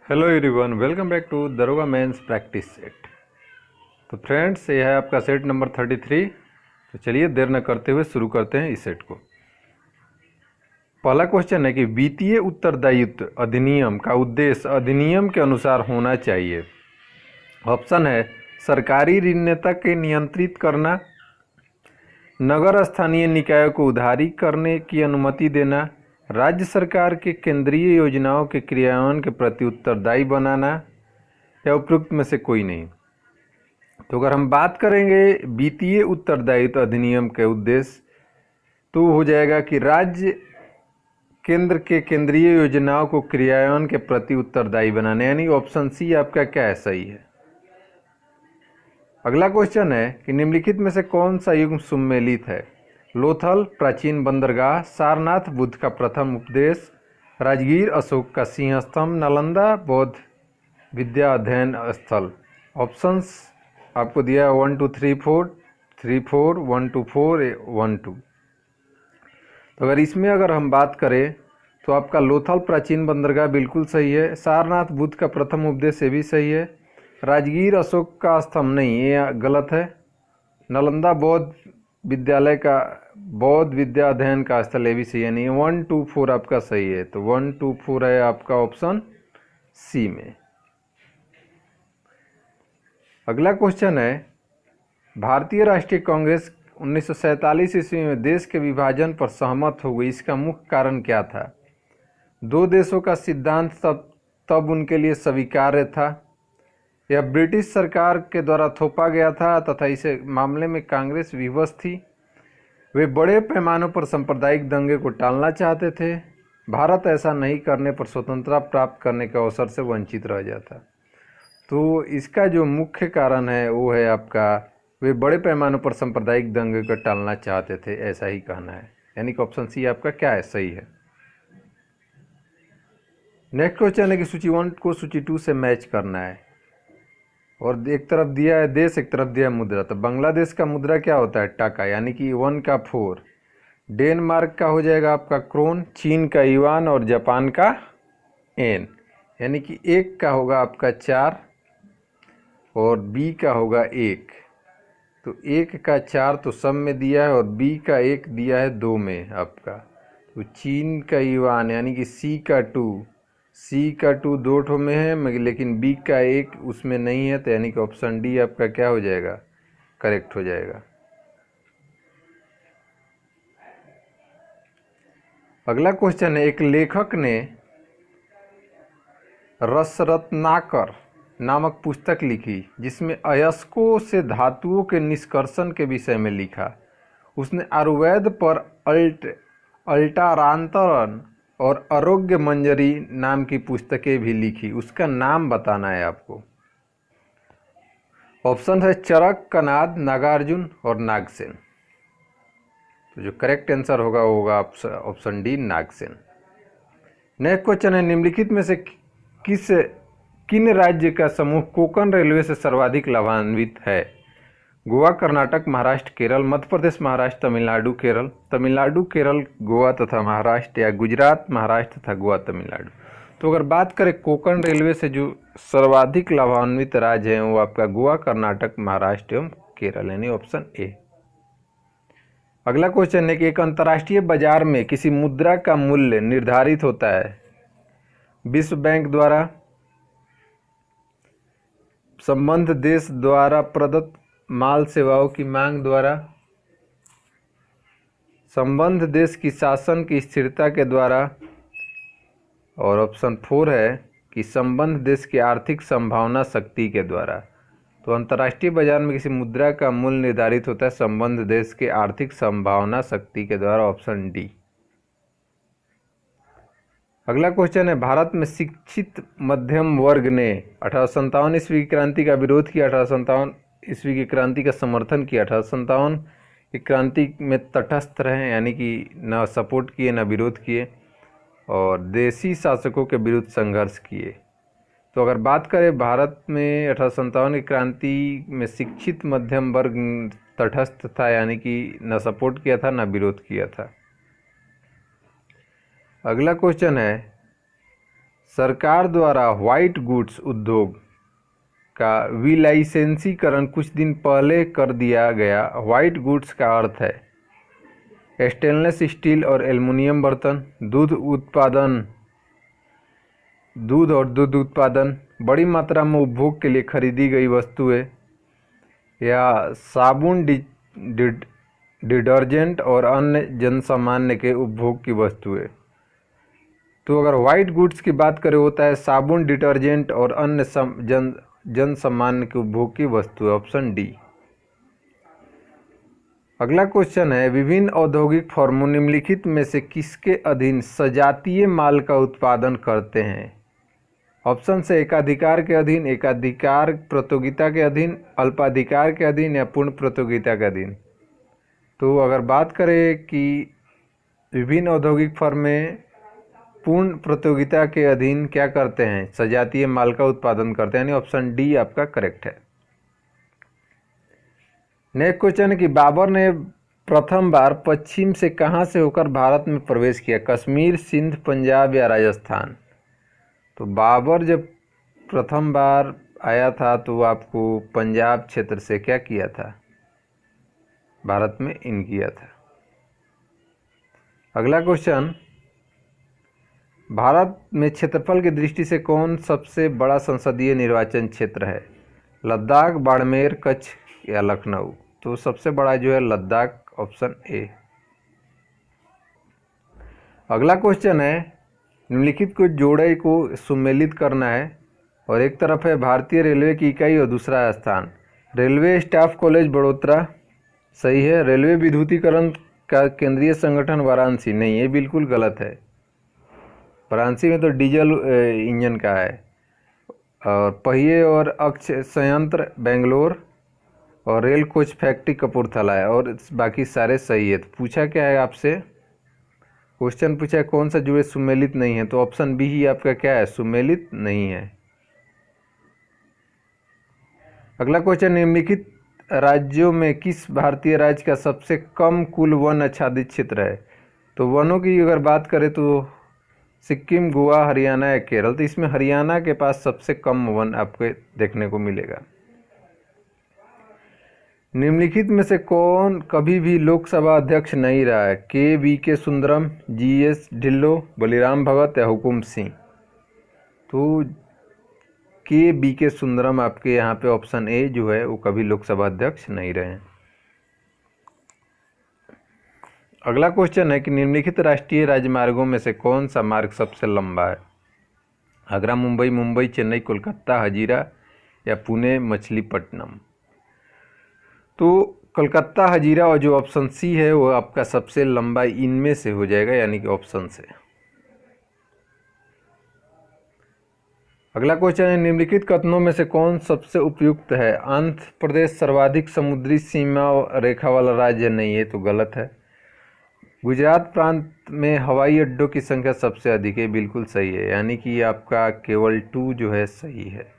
Hello everyone, welcome back to दरोगा mains practice set. तो friends, ये है आपका सेट नंबर 33। तो चलिए देर न करते हुए शुरू करते हैं इस सेट को। पहला क्वेश्चन है कि वित्तीय उत्तरदायित्व अधिनियम का उद्देश्य अधिनियम के अनुसार होना चाहिए। ऑप्शन है सरकारी ऋणनेता के नियंत्रित करना, नगर स्थानीय निकायों को उधारी करने की अनुमति देना, राज्य सरकार के केंद्रीय योजनाओं के क्रियान्वयन के प्रति उत्तरदायी बनाना, या उपयुक्त में से कोई नहीं। तो अगर हम बात करेंगे वित्तीय उत्तरदायित्व अधिनियम के उद्देश्य, तो हो जाएगा कि राज्य केंद्र के केंद्रीय योजनाओं को क्रियान्वयन के प्रति उत्तरदायी बनाने, यानी ऑप्शन सी आपका क्या है, सही है। अगला क्वेश्चन है कि निम्नलिखित में से कौन सा युग सुमेलित है। लोथल प्राचीन बंदरगाह, सारनाथ बुद्ध का प्रथम उपदेश, राजगीर अशोक का सिंह स्तंभ, नालंदा बौद्ध विद्या अध्ययन स्थल। ऑप्शंस आपको दिया 1 2 3 4 3 4 1 2 4 1 2। तो अगर हम बात करें तो आपका लोथल प्राचीन बंदरगाह बिल्कुल सही है, सारनाथ बुद्ध का प्रथम उपदेश ये भी सही है, राजगीर अशोक का स्तंभ नहीं, ये गलत है, नालंदा बौद्ध विद्यालय का बौद्ध विद्या अध्ययन का स्थल ये भी सही है, नहीं 1 2 4 आपका सही है। तो 1 2 4 है आपका ऑप्शन सी में। अगला क्वेश्चन है भारतीय राष्ट्रीय कांग्रेस 1947 ईस्वी में देश के विभाजन पर सहमत हो गई, इसका मुख्य कारण क्या था। दो देशों का सिद्धांत तब उनके लिए स्वीकार्य था, यह ब्रिटिश सरकार के द्वारा थोपा गया था तथा इसे मामले में कांग्रेस विवश थी, वे बड़े पैमानों पर सांप्रदायिक दंगे को टालना चाहते थे, भारत ऐसा नहीं करने पर स्वतंत्रता प्राप्त करने के अवसर से वंचित रह जाता। तो इसका जो मुख्य कारण है वो है आपका वे बड़े पैमानों पर सांप्रदायिक दंगे को टालना चाहते थे, ऐसा ही कहना है, यानी कि ऑप्शन सी आपका क्या है, सही है। नेक्स्ट क्वेश्चन है कि सूची 1 को सूची 2 से मैच करना है, और एक तरफ दिया है देश, एक तरफ दिया है मुद्रा। तो बांग्लादेश का मुद्रा क्या होता है, टाका, यानी कि 1 का 4, डेनमार्क का हो जाएगा आपका क्रोन, चीन का युआन और जापान का एन, यानी कि 1 का होगा आपका 4 और बी का होगा 1। तो 1 का 4 तो सब में दिया है और बी का 1 दिया है 2 में आपका। तो चीन का युआन यानी कि सी का 2 दो ठो में है, लेकिन बी का 1 उसमें नहीं है, तो यानी कि ऑप्शन डी आपका क्या हो जाएगा, करेक्ट हो जाएगा। अगला क्वेश्चन है एक लेखक ने रसरत्नाकर नामक पुस्तक लिखी जिसमें अयस्कों से धातुओं के निष्कर्षण के विषय में लिखा। उसने आयुर्वेद पर अल्टारांतरण और आरोग्य मंजरी नाम की पुस्तकें भी लिखी, उसका नाम बताना है आपको। ऑप्शन है चरक, कनाद, नागार्जुन और नागसेन। तो जो करेक्ट आंसर होगा वो होगा option D, Nagsen. Next question है निम्नलिखित में से किन राज्य का समूह कोंकण रेलवे से सर्वाधिक लाभान्वित है। गोवा, कर्नाटक, महाराष्ट्र, केरल, मध्य प्रदेश, महाराष्ट्र, तमिलनाडु, केरल। तमिलनाडु, केरल, गोवा तथा महाराष्ट्र, या गुजरात, महाराष्ट्र तथा गोवा, तमिलनाडु। तो अगर बात करें कोंकण रेलवे से जो सर्वाधिक लाभान्वित राज्य हैं वो आपका गोवा, कर्नाटक, महाराष्ट्र एवं केरल, यानी ऑप्शन ए। अगला क्वेश्चन है कि एक अंतर्राष्ट्रीय बाजार में किसी मुद्रा का मूल्य निर्धारित होता है विश्व बैंक द्वारा, संबद्ध देश द्वारा प्रदत्त माल सेवाओं की मांग द्वारा, संबद्ध देश की शासन की स्थिरता के द्वारा, और ऑप्शन 4 है कि संबद्ध देश की आर्थिक संभावना शक्ति के द्वारा। तो अंतर्राष्ट्रीय बाजार में किसी मुद्रा का मूल्य निर्धारित होता है संबद्ध देश के आर्थिक संभावना शक्ति के द्वारा, ऑप्शन डी। अगला क्वेश्चन है भारत में शिक्षित मध्यम वर्ग ने 1857 ईस्वी की क्रांति का विरोध किया, 1857 ईस्वी की क्रांति का समर्थन किया, 1857 की क्रांति में तटस्थ रहे, यानी कि न सपोर्ट किए न विरोध किए, और देशी शासकों के विरुद्ध संघर्ष किए। तो अगर बात करें भारत में 1857 की क्रांति में शिक्षित मध्यम वर्ग तटस्थ था, यानी कि न सपोर्ट किया था न विरोध किया था। अगला क्वेश्चन है सरकार द्वारा व्हाइट गुड्स उद्योग का विलाइसेंसीकरण कुछ दिन पहले कर दिया गया। व्हाइट गुड्स का अर्थ है स्टेनलेस स्टील और एल्युमिनियम बर्तन, दूध और दूध उत्पादन, बड़ी मात्रा में उपभोग के लिए खरीदी गई वस्तुएं, या साबुन, डिटर्जेंट और अन्य जनसामान्य के उपभोग की वस्तुएं। तो अगर व्हाइट गुड्स की बात करें होता है साबुन, डिटर्जेंट और अन्य जनसामान्य के उपभोग की वस्तुएं, ऑप्शन डी। अगला क्वेश्चन है विभिन्न औद्योगिक फर्मों निम्नलिखित में से किसके अधीन सजातीय माल का उत्पादन करते हैं? ऑप्शन से एकाधिकार के अधीन, एकाधिकार प्रतियोगिता के अधीन, अल्पाधिकार के अधीन या पूर्ण प्रतियोगिता के अधीन। तो अगर बात करें कि विभिन्न औद्योगिक फर्में पूर्ण प्रतियोगिता के अधीन क्या करते हैं, सजातीय माल का उत्पादन करते हैं, यानी ऑप्शन डी आपका करेक्ट है। नेक्स्ट क्वेश्चन है कि बाबर ने प्रथम बार पश्चिम से कहां से होकर भारत में प्रवेश किया? कश्मीर, सिंध, पंजाब या राजस्थान? तो बाबर जब प्रथम बार आया था तो आपको पंजाब क्षेत्र से क्या किया था, भारत में इन किया था। अगला क्वेश्चन, भारत में क्षेत्रफल की दृष्टि से कौन सबसे बड़ा संसदीय निर्वाचन क्षेत्र है? लद्दाख, बाड़मेर, कच्छ या लखनऊ? तो सबसे बड़ा जो है लद्दाख, ऑप्शन ए। अगला क्वेश्चन है निम्नलिखित को जोड़े को सुमेलित करना है और एक तरफ है भारतीय रेलवे की इकाई और दूसरा स्थान रेलवे स्टाफ कॉलेज बड़ोदरा, सही है। रेलवे विद्युतीकरण का केंद्रीय संगठन वाराणसी, नहीं, ये बिल्कुल गलत है। वाराणसी में तो डीजल इंजन का है। और पहिए और अक्ष संयंत्र बेंगलोर और रेल कोच फैक्ट्री कपूरथला है और बाकी सारे सही है। तो पूछा क्या है आपसे, क्वेश्चन पूछा है कौन सा जुड़े सुमेलित नहीं है, तो ऑप्शन बी ही आपका क्या है, सुमेलित नहीं है। अगला क्वेश्चन, निम्नलिखित राज्यों में किस भारतीय राज्य का सबसे कम कुल वन आच्छादित क्षेत्र है? तो वनों की अगर बात करें तो सिक्किम, गोवा, हरियाणा या केरल। तो इसमें हरियाणा के पास सबसे कम वन आपको देखने को मिलेगा। निम्नलिखित में से कौन कभी भी लोकसभा अध्यक्ष नहीं रहा है? के वी के सुंदरम, जी एस ढिल्लो, बलिराम भगत या हुकुम सिंह? तो के बी के सुंदरम आपके यहाँ पे ऑप्शन ए जो है वो कभी लोकसभा अध्यक्ष नहीं रहे हैं। अगला क्वेश्चन है कि निम्नलिखित राष्ट्रीय राजमार्गों में से कौन सा मार्ग सबसे लंबा है? आगरा मुंबई, मुंबई चेन्नई, कोलकाता हजीरा या पुणे मछलीपट्टनम? तो कोलकाता हजीरा और जो ऑप्शन सी है वो आपका सबसे लंबा इनमें से हो जाएगा, यानी कि ऑप्शन से। अगला क्वेश्चन है निम्नलिखित कथनों में से कौन सबसे उपयुक्त है? आंध्र प्रदेश सर्वाधिक समुद्री सीमा रेखा वाला राज्य नहीं है, तो गलत है। गुजरात प्रांत में हवाई अड्डों की संख्या सबसे अधिक है, बिल्कुल सही है, यानी कि आपका केवल 2 जो है सही है।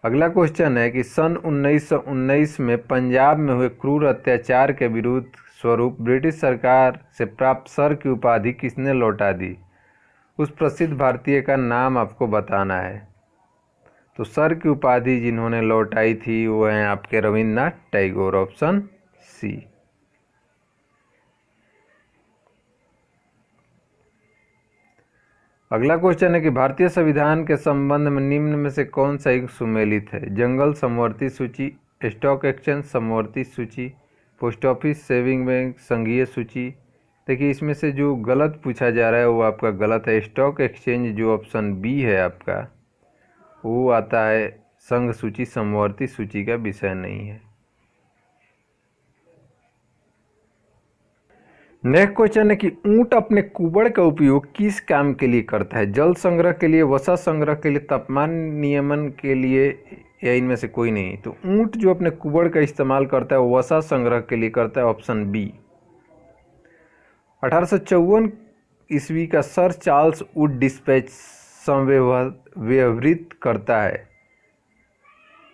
अगला क्वेश्चन है कि सन 1919 में पंजाब में हुए क्रूर अत्याचार के विरुद्ध स्वरूप ब्रिटिश सरकार से प्राप्त सर की उपाधि किसने लौटा दी? उस प्रसिद्ध भारतीय का नाम आपको बताना है। तो सर की उपाधि जिन्होंने लौटाई थी वो हैं आपके रविन्द्रनाथ टैगोर, ऑप्शन सी। अगला क्वेश्चन है कि भारतीय संविधान के संबंध में निम्न में से कौन सा एक सुमेलित है? जंगल समवर्ती सूची, स्टॉक एक्सचेंज समवर्ती सूची, पोस्ट ऑफिस सेविंग बैंक संघीय सूची। देखिए इसमें से जो गलत पूछा जा रहा है वो आपका गलत है। स्टॉक एक्सचेंज जो ऑप्शन बी है आपका वो आता है संघ सूची, समवर्ती सूची का विषय नहीं है। नेक्स्ट क्वेश्चन है कि ऊंट अपने कुबड़ का उपयोग किस काम के लिए करता है? जल संग्रह के लिए, वसा संग्रह के लिए, तापमान नियमन के लिए या इनमें से कोई नहीं? तो ऊंट जो अपने कुबड़ का इस्तेमाल करता है वो वसा संग्रह के लिए करता है, ऑप्शन बी। 1854 ईस्वी का सर चार्ल्स वुड डिस्पैच संव्यवहृत करता है,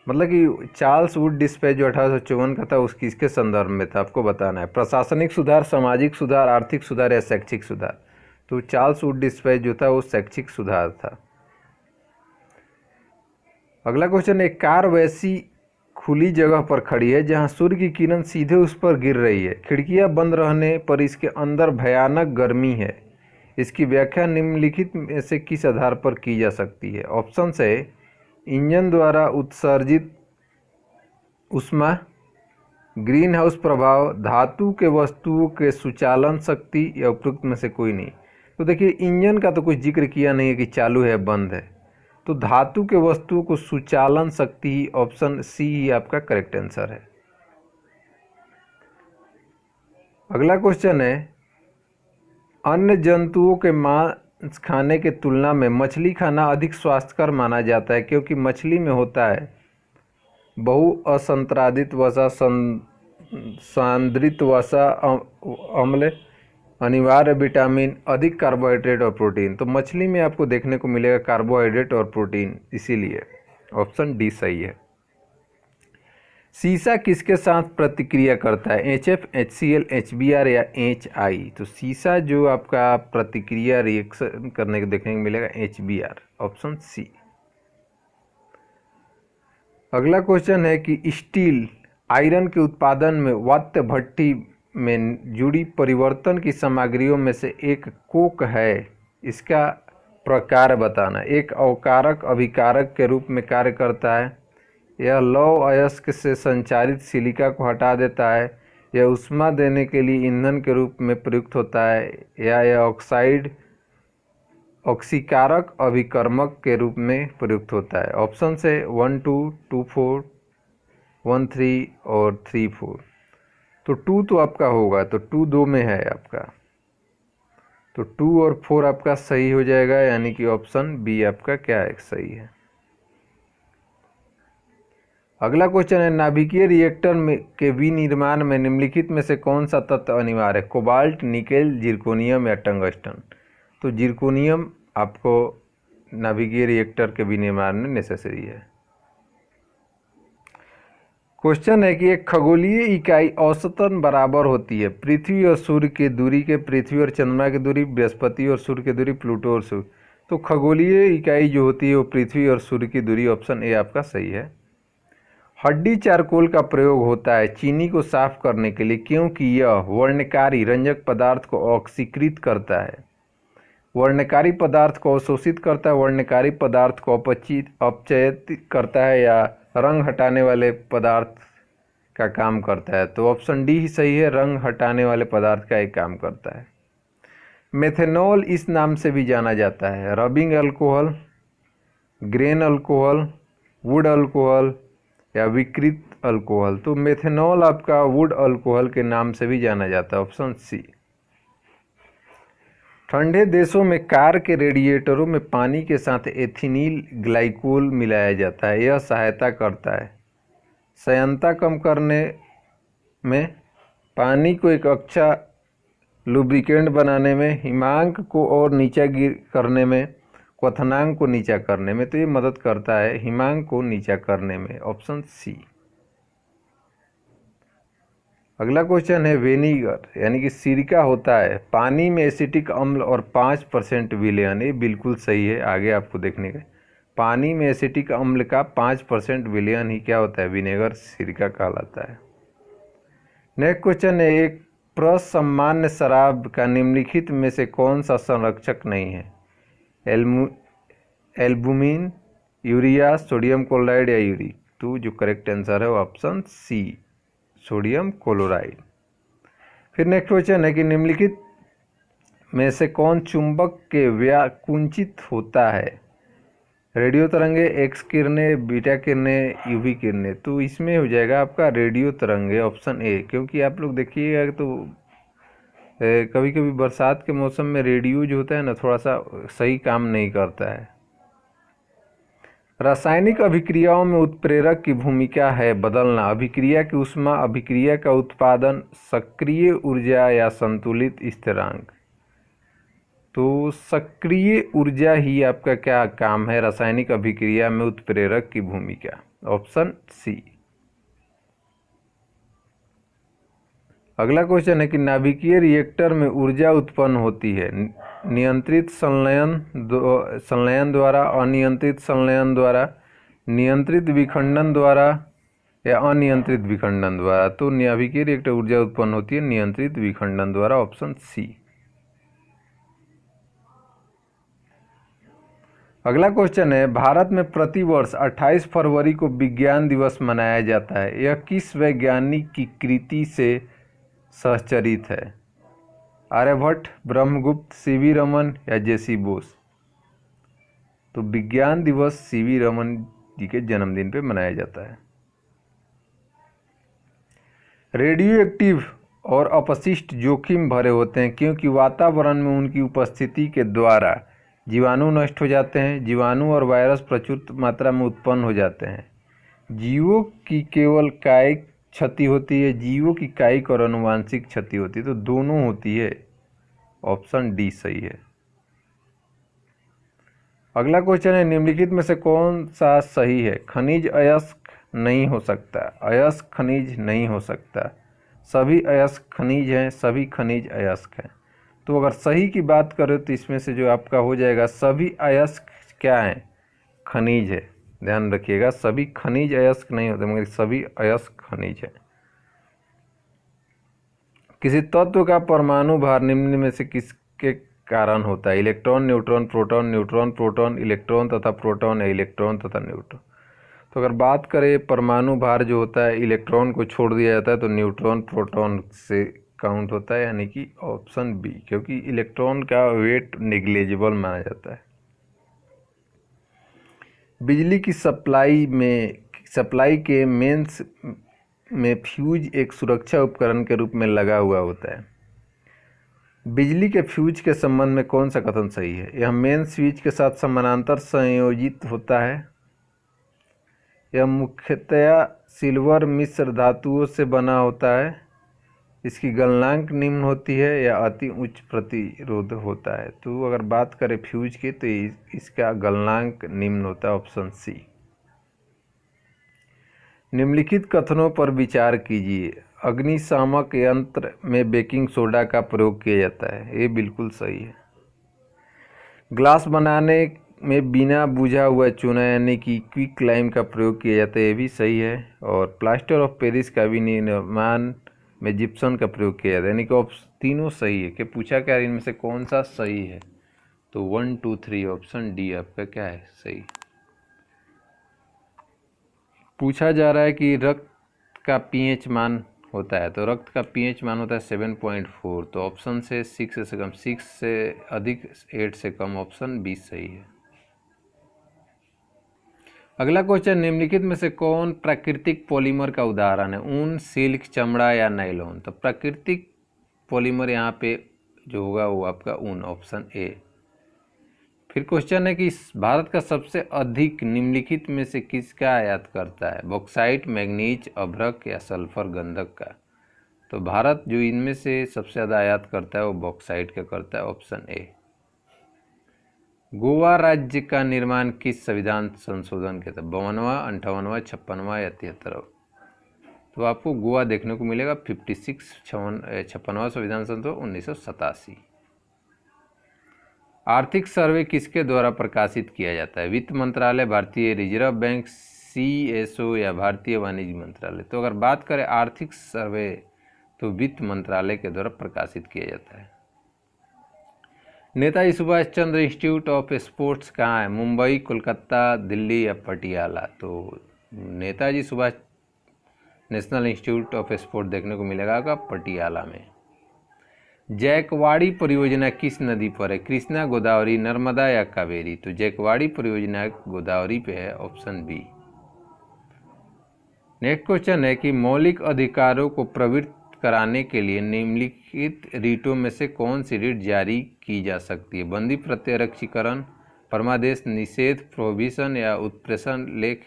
मतलब कि चार्ल्स वुड डिस्पैच जो 1854 का था उसकी इसके संदर्भ में था, आपको बताना है। प्रशासनिक सुधार, सामाजिक सुधार, आर्थिक सुधार या शैक्षिक सुधार? तो चार्ल्स वुड डिस्पैच जो था वो शैक्षिक सुधार था। अगला क्वेश्चन, एक कार वैसी खुली जगह पर खड़ी है जहां सूर्य की किरण सीधे उस पर गिर रही है, खिड़कियां बंद रहने पर इसके अंदर भयानक गर्मी है। इसकी व्याख्या निम्नलिखित में से किस आधार पर की जा सकती है? ऑप्शन है इंजन द्वारा उत्सर्जित ऊष्मा, ग्रीन हाउस प्रभाव, धातु के वस्तुओं के सुचालन शक्ति, या उपरोक्त में से कोई नहीं। तो देखिए इंजन का तो कुछ जिक्र किया नहीं है कि चालू है बंद है, तो धातु के वस्तुओं को सुचालन शक्ति ही, ऑप्शन सी ही आपका करेक्ट आंसर है। अगला क्वेश्चन है, अन्य जंतुओं के मांस खाने के तुलना में मछली खाना अधिक स्वास्थ्यकर माना जाता है क्योंकि मछली में होता है बहु असंत्रादित वसा, सांद्रित वसा, अम्ल, अनिवार्य विटामिन, अधिक कार्बोहाइड्रेट और प्रोटीन। तो मछली में आपको देखने को मिलेगा कार्बोहाइड्रेट और प्रोटीन, इसीलिए ऑप्शन डी सही है। सीसा किसके साथ प्रतिक्रिया करता है? HF, HCl, HBr या HI? तो सीसा जो आपका प्रतिक्रिया रिएक्शन करने को देखने को मिलेगा HBr, ऑप्शन सी। अगला क्वेश्चन है कि स्टील आयरन के उत्पादन में वात्य भट्टी में जुड़ी परिवर्तन की सामग्रियों में से एक कोक है, इसका प्रकार बताना। एक अवकारक अभिकारक के रूप में कार्य करता है, यह लौह अयस्क से संचारित सिलिका को हटा देता है, यह ऊष्मा देने के लिए ईंधन के रूप में प्रयुक्त होता है, या यह ऑक्साइड ऑक्सीकारक अभिकर्मक के रूप में प्रयुक्त होता है। ऑप्शन से 1, 2, 2, 4, 1, 3 और 3, 4। तो 2 तो आपका होगा, तो 2 2 में है आपका, तो 2 और 4 आपका सही हो जाएगा, यानी कि ऑप्शन बी आपका क्या है, सही है। अगला क्वेश्चन है, नाभिकीय रिएक्टर में के विनिर्माण में निम्नलिखित में से कौन सा तत्व अनिवार्य है? कोबाल्ट, निकेल, जिरकोनियम या टंगस्टन? तो जिरकोनियम आपको नाभिकीय रिएक्टर के विनिर्माण में नेसेसरी है। क्वेश्चन है कि एक खगोलीय इकाई औसतन बराबर होती है पृथ्वी और सूर्य की दूरी के, पृथ्वी और चंद्रमा की दूरी, बृहस्पति और सूर्य की दूरी, प्लूटो और सूर्य। तो खगोलीय इकाई जो होती है वो पृथ्वी और सूर्य की दूरी, ऑप्शन ए आपका सही है। हड्डी चारकोल का प्रयोग होता है चीनी को साफ करने के लिए क्योंकि यह वर्णकारी रंजक पदार्थ को ऑक्सीकृत करता है। वर्णकारी पदार्थ को अवशोषित करता है, वर्णकारी पदार्थ को अपचयित करता है, या रंग हटाने वाले पदार्थ का काम करता है? तो ऑप्शन डी ही सही है, रंग हटाने वाले पदार्थ का एक काम करता है। मेथेनॉल इस नाम से भी जाना जाता है, rubbing alcohol, grain alcohol, would alcohol या विकृत अल्कोहल? तो मेथेनॉल आपका वुड अल्कोहल के नाम से भी जाना जाता है, ऑप्शन सी। ठंडे देशों में कार के रेडिएटरों में पानी के साथ एथिलीन ग्लाइकोल मिलाया जाता है, यह सहायता करता है श्यानता कम करने में, पानी को एक अच्छा लुब्रिकेंट बनाने में, हिमांक को और नीचा करने में, क्वथनांक को नीचा करने में। तो ये मदद करता है हिमांक को नीचा करने में, ऑप्शन सी। अगला क्वेश्चन है, विनेगर यानी कि सिरका होता है पानी में एसिटिक अम्ल और 5% विलयन। ये बिल्कुल सही है, आगे आपको देखने का। पानी में एसिटिक अम्ल का 5% विलयन ही क्या होता है, विनेगर, सिरका कहलाता है। नेक्स्ट क्वेश्चन है, एक प्रसामान्य शराब का निम्नलिखित में से कौन सा संरक्षक नहीं है? एल्बुमिन, यूरिया, सोडियम क्लोराइड या यूरिक? तो जो करेक्ट आंसर है वो ऑप्शन सी, सोडियम क्लोराइड। फिर नेक्स्ट क्वेश्चन है कि निम्नलिखित में से कौन चुंबक के व्याकुंचित होता है? रेडियो तरंगे, एक्स किरणें, बीटा किरणें, यूवी किरणें? तो इसमें हो जाएगा आपका रेडियो तरंगे, ऑप्शन ए। क्योंकि आप लोग देखिएगा तो कभी कभी बरसात के मौसम में रेडियो जो होता है ना थोड़ा सा सही काम नहीं करता है। रासायनिक अभिक्रियाओं में उत्प्रेरक की भूमिका है बदलना, अभिक्रिया की ऊष्मा, अभिक्रिया का उत्पादन, सक्रिय ऊर्जा या संतुलित स्थिरांक? तो सक्रिय ऊर्जा ही आपका क्या काम है रासायनिक अभिक्रिया में उत्प्रेरक की भूमिका, ऑप्शन सी। अगला क्वेश्चन है कि नाभिकीय रिएक्टर में ऊर्जा उत्पन्न होती है नियंत्रित संलयन द्वारा, अनियंत्रित संलयन द्वारा, नियंत्रित विखंडन द्वारा या अनियंत्रित विखंडन द्वारा। तो नाभिकीय रिएक्टर ऊर्जा उत्पन्न होती है नियंत्रित विखंडन द्वारा, ऑप्शन सी। अगला क्वेश्चन है भारत में प्रतिवर्ष 28 फरवरी को विज्ञान दिवस मनाया जाता है, यह किस वैज्ञानिक की कृति से सहचरित है? आर्यभट्ट, ब्रह्मगुप्त, सीवी रमन या जेसी बोस। तो विज्ञान दिवस सीवी रमन जी के जन्मदिन पे मनाया जाता है। रेडियो एक्टिव और अपशिष्ट जोखिम भरे होते हैं क्योंकि वातावरण में उनकी उपस्थिति के द्वारा जीवाणु नष्ट हो जाते हैं, जीवाणु और वायरस प्रचुर मात्रा में उत्पन्न हो जाते हैं। जीवों की केवल कायिक क्षति होती है, जीवों की कायिक और आनुवांशिक क्षति होती है। तो दोनों होती है, ऑप्शन डी सही है। अगला क्वेश्चन है निम्नलिखित में से कौन सा सही है? खनिज अयस्क नहीं हो सकता, अयस्क खनिज नहीं हो सकता, सभी अयस्क खनिज हैं, सभी खनिज अयस्क हैं। तो अगर सही की बात करें तो इसमें से जो आपका हो जाएगा सभी अयस्क क्या हैं? खनिज है। ध्यान रखिएगा, सभी खनिज अयस्क नहीं होते मगर सभी अयस्क खनिज है। किसी तत्व का परमाणु भार निम्न में से किसके कारण होता है? Electron, neutron, proton, neutron, proton, electron तथा प्रोटॉन या इलेक्ट्रॉन तथा न्यूट्रॉन। तो अगर बात करें परमाणु भार जो होता है इलेक्ट्रॉन को छोड़ दिया जाता है तो न्यूट्रॉन प्रोटॉन से काउंट होता है, यानी कि ऑप्शन बी, क्योंकि इलेक्ट्रॉन का वेट नेग्लिजिबल माना जाता है। बिजली की सप्लाई के मेंस में फ्यूज एक सुरक्षा उपकरण के रूप में लगा हुआ होता है। बिजली के फ्यूज के संबंध में कौन सा कथन सही है? यह मेन स्विच के साथ समानांतर संयोजित होता है, यह मुख्यतया सिल्वर मिश्र धातुओं से बना होता है, इसकी गलनांक निम्न होती है या अति उच्च प्रतिरोध होता है। तो अगर बात करें फ्यूज की तो इसका गलनांक निम्न होता है, ऑप्शन सी। निम्नलिखित कथनों पर विचार कीजिए। अग्निशामक यंत्र में बेकिंग सोडा का प्रयोग किया जाता है, ये बिल्कुल सही है। ग्लास बनाने में बिना बुझा हुआ चूना यानी कि क्विक लाइम का प्रयोग किया जाता है, ये भी सही है। और प्लास्टर ऑफ पेरिस का भी निर्माण में जिप्सम का प्रयोग किया जाता है, यानी कि तीनों सही है। कि पूछा क्या इनमें से कौन सा सही है? तो 1 2 3 ऑप्शन डी आपका क्या है सही। पूछा जा रहा है कि रक्त का पीएच मान होता है, तो रक्त का पीएच मान होता है 7.4। तो ऑप्शन से 6 से कम, 6 से अधिक, 8 से कम, ऑप्शन बी सही है। अगला क्वेश्चन निम्नलिखित में से कौन प्राकृतिक पॉलीमर का उदाहरण है? ऊन, सिल्क, चमड़ा या नायलॉन। तो प्राकृतिक पॉलीमर यहाँ पे जो होगा वो आपका ऊन, ऑप्शन ए। फिर क्वेश्चन है कि भारत का सबसे अधिक निम्नलिखित में से किसका आयात करता है? बॉक्साइट, मैग्नीज, अभ्रक या सल्फर गंधक का। तो भारत जो इनमें से सबसे ज़्यादा आयात करता है वो बॉक्साइट का करता है, ऑप्शन ए। गोवा राज्य का निर्माण किस संविधान संशोधन के तहत? 52वां, 58वां, 56वां या 73वां। तो आपको गोवा देखने को मिलेगा 56वां संविधान संशोधन 1987। आर्थिक सर्वे किसके द्वारा प्रकाशित किया जाता है? वित्त मंत्रालय, भारतीय रिजर्व बैंक, CSO या भारतीय वाणिज्य मंत्रालय। तो अगर बात करें आर्थिक सर्वे तो वित्त मंत्रालय के द्वारा प्रकाशित किया जाता है। Netaji Subhash Chandra institute of sports कहाँ है? मुंबई, कोलकाता, दिल्ली या पटियाला। तो Netaji Subhash national institute of sport देखने को मिलेगा आपका पटियाला में। जैकवाड़ी परियोजना किस नदी पर है? कृष्णा, गोदावरी, नर्मदा या कावेरी। तो जैकवाड़ी परियोजना गोदावरी पे है, ऑप्शन बी। नेक्स्ट क्वेश्चन है कि मौलिक अधिकारों को प्रवृत्त कराने के लिए निम्नलिखित रीटों में से कौन सी रीट जारी की जा सकती है? बंदी प्रत्यक्षीकरण, परमादेश, निषेध, प्रोहिबिशन या उत्प्रेषण लेख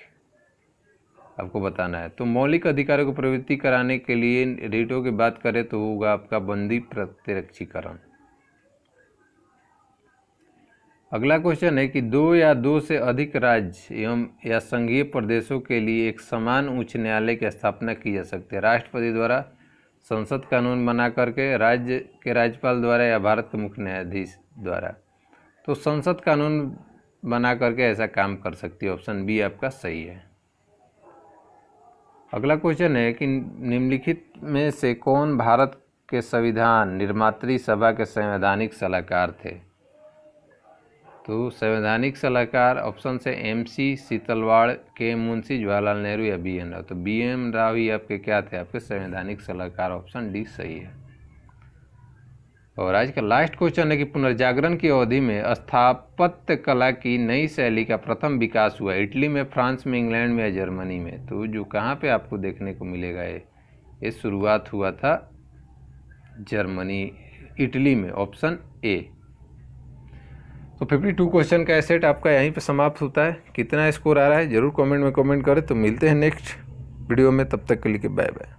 आपको बताना है। तो मौलिक अधिकारों को प्रवृत्ति कराने के लिए रीटों की बात करें तो होगा आपका बंदी प्रत्यक्षीकरण। अगला क्वेश्चन है कि दो या दो से अधिक राज्य एवं या संघीय प्रदेशों के लिए एक समान उच्च न्यायालय की स्थापना की जा सकती है? राष्ट्रपति द्वारा, संसद कानून बना करके, राज्य के राज्यपाल द्वारा या भारत के मुख्य न्यायाधीश द्वारा? तो संसद कानून बना करके ऐसा काम कर सकती है। ऑप्शन बी आपका सही है। अगला क्वेश्चन है कि निम्नलिखित में से कौन भारत के संविधान निर्मात्री सभा के संवैधानिक सलाहकार थे? तो संवैधानिक सलाहकार ऑप्शन से MC सीतलवाड़, के मुंशी, जवाहरलाल नेहरू या BN राव। तो BN राव ही आपके क्या थे? आपके संवैधानिक सलाहकार। ऑप्शन डी सही है। और आज का लास्ट क्वेश्चन है कि पुनर्जागरण की अवधि में स्थापत्य कला की नई शैली का प्रथम विकास हुआ इटली में, फ्रांस में, इंग्लैंड में या जर्मनी में? तो जो कहाँ पे आपको देखने को मिलेगा, ये शुरुआत हुआ था जर्मनी, इटली में। Option A. तो 52 क्वेश्चन का सेट आपका यहीं पे समाप्त होता है। कितना स्कोर आ रहा है जरूर कमेंट में कमेंट करें। तो मिलते हैं नेक्स्ट वीडियो में, तब तक के लिए बाय बाय।